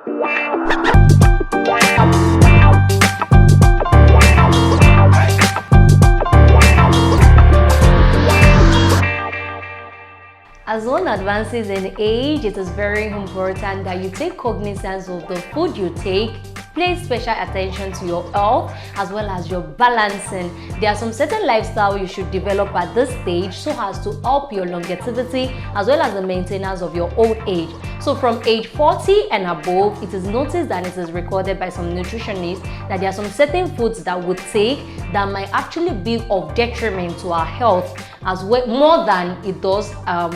As one advances in age, it is very important that you take cognizance of the food you take, pay special attention to your health as well as your balancing. There are some certain lifestyle you should develop at this stage so as to help your longevity as well as the maintenance of your old age. So from age 40 and above, it is noticed and it is recorded by some nutritionists that there are some certain foods that we take that might actually be of detriment to our health as well, more than it does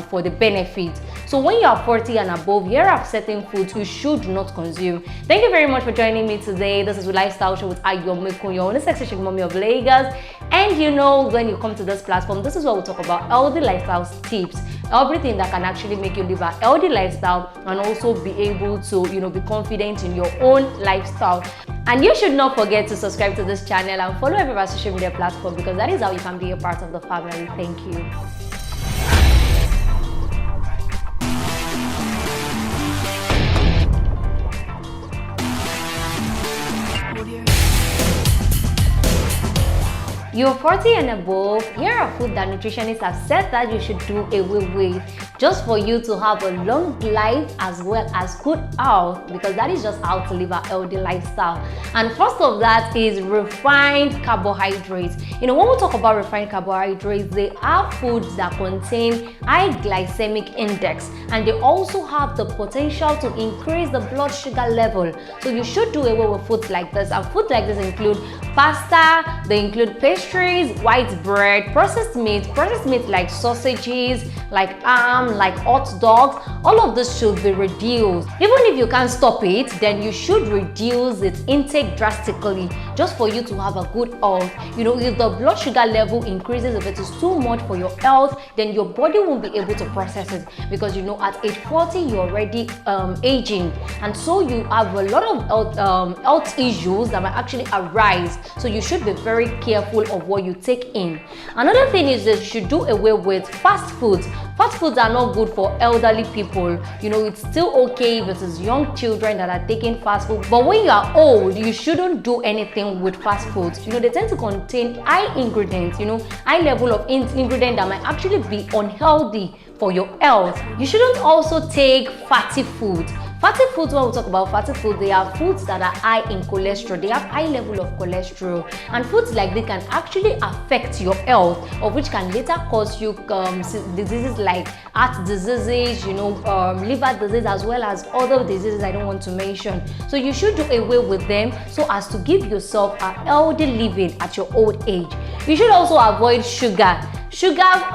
for the benefit. So when you are 40 and above, here are certain foods you should not consume. Thank you very much for joining me today. This is the Lifestyle Show with Ayomiko, your only sexy chic mommy of Lagos. And you know, when you come to this platform, this is where we talk about healthy lifestyle tips, everything that can actually make you live a healthy lifestyle and also be able to, be confident in your own lifestyle. And you should not forget to subscribe to this channel and follow every of our social media platform, because that is how you can be a part of the family. Thank you. You're 40 and above, here are food that nutritionists have said that you should do away with just for you to have a long life as well as good health, because that is just how to live a healthy lifestyle. And first of that is refined carbohydrates. When we talk about refined carbohydrates, they are foods that contain high glycemic index, and they also have the potential to increase the blood sugar level. So you should do away with foods like this. And foods like this include pasta, they include pastries, white bread, processed meat like sausages, like ham, like hot dogs. All of this should be reduced. Even if you can't stop it, then you should reduce its intake drastically just for you to have a good health. If the blood sugar level increases, if it is too much for your health, then your body won't be able to process it, because at age 40 you're already aging, and so you have a lot of health issues that might actually arise. So you should be very careful of what you take in. Another thing is that you should do away with fast foods. Fast foods are not good for elderly people. It's still okay if it is young children that are taking fast food, but when you are old, you shouldn't do anything with fast foods. They tend to contain high ingredients, high level of ingredient that might actually be unhealthy for your health. You shouldn't also take fatty foods. Fatty foods, when we talk about fatty foods, they are foods that are high in cholesterol. They have high level of cholesterol, and foods like this can actually affect your health, of which can later cause you diseases like heart diseases, liver disease, as well as other diseases I don't want to mention. So you should do away with them so as to give yourself a healthy living at your old age. You should also avoid sugar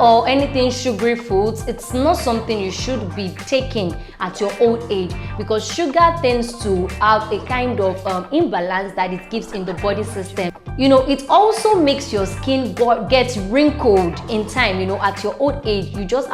or anything sugary foods. It's not something you should be taking at your old age, because sugar tends to have a kind of imbalance that it gives in the body system. It also makes your skin get wrinkled in time. At your old age, you just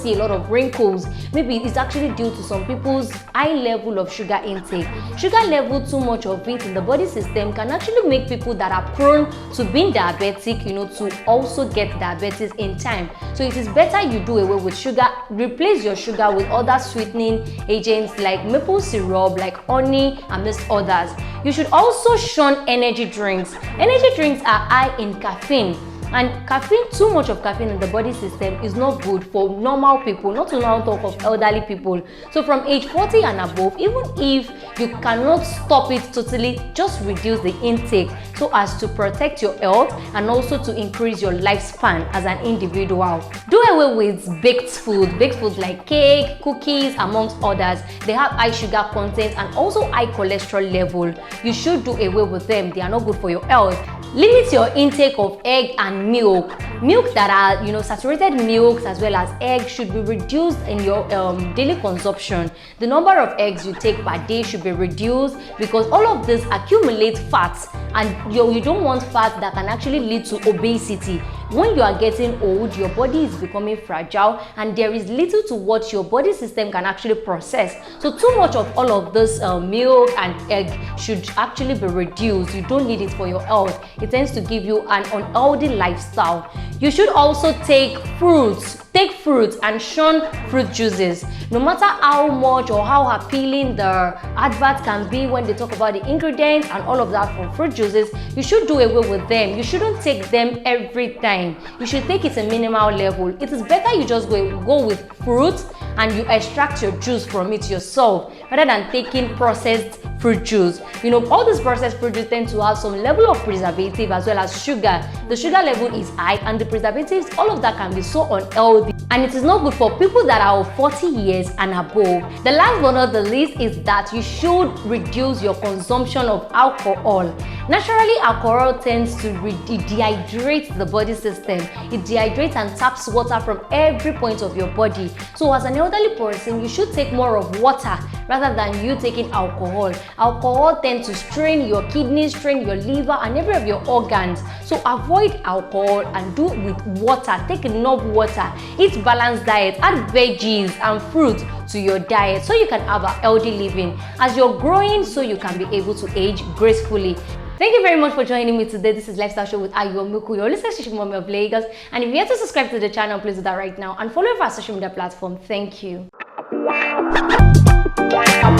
see a lot of wrinkles. Maybe it's actually due to some people's high level of sugar intake. Sugar level, too much of it in the body system, can actually make people that are prone to being diabetic, to also get diabetes in time. So it is better you do away with sugar. Replace your sugar with other sweetening agents like maple syrup, like honey, amongst others. You should also shun energy drinks. Energy drinks are high in caffeine, and caffeine, too much of caffeine in the body system is not good for normal people, not to now talk of elderly people. So from age 40 and above, even if you cannot stop it totally, just reduce the intake so as to protect your health and also to increase your lifespan as an individual. Do away with baked foods like cake, cookies, amongst others. They have high sugar content and also high cholesterol level. You should do away with them. They are not good for your health. Limit your intake of egg and milk. Milk that are saturated milks as well as eggs should be reduced in your daily consumption. The number of eggs you take per day should be reduced, because all of this accumulates fats, and you don't want fat that can actually lead to obesity. When you are getting old, your body is becoming fragile and there is little to what your body system can actually process. So too much of all of this milk and egg should actually be reduced. You don't need it for your health. It tends to give you an unhealthy lifestyle. You should also take fruits. Take fruits and shun fruit juices. No matter how much or how appealing the advert can be when they talk about the ingredients and all of that for fruit juices, you should do away with them. You shouldn't take them every time. You should take it a minimal level. It is better you just go with fruits and you extract your juice from it yourself rather than taking processed fruit juice. You know, all these processed fruit juice tend to have some level of preservative as well as sugar. The sugar level is high and the preservatives, all of that can be so unhealthy, and it is not good for people that are of 40 years and above. The last but not the least is that you should reduce your consumption of alcohol. Naturally, alcohol tends to dehydrate the body system. It dehydrates and taps water from every point of your body. So as an elderly person, you should take more of water rather than you taking alcohol. Alcohol tends to strain your kidneys, strain your liver and every of your organs. So avoid alcohol and do it with water. Take enough water. Eat balanced diet. Add veggies and fruit to your diet so you can have a healthy living. As you're growing, so you can be able to age gracefully. Thank you very much for joining me today. This is Lifestyle Show with Ayomuku, your listener mommy of Lagos. And if you're yet to subscribe to the channel, please do that right now and follow our social media platform. Thank you.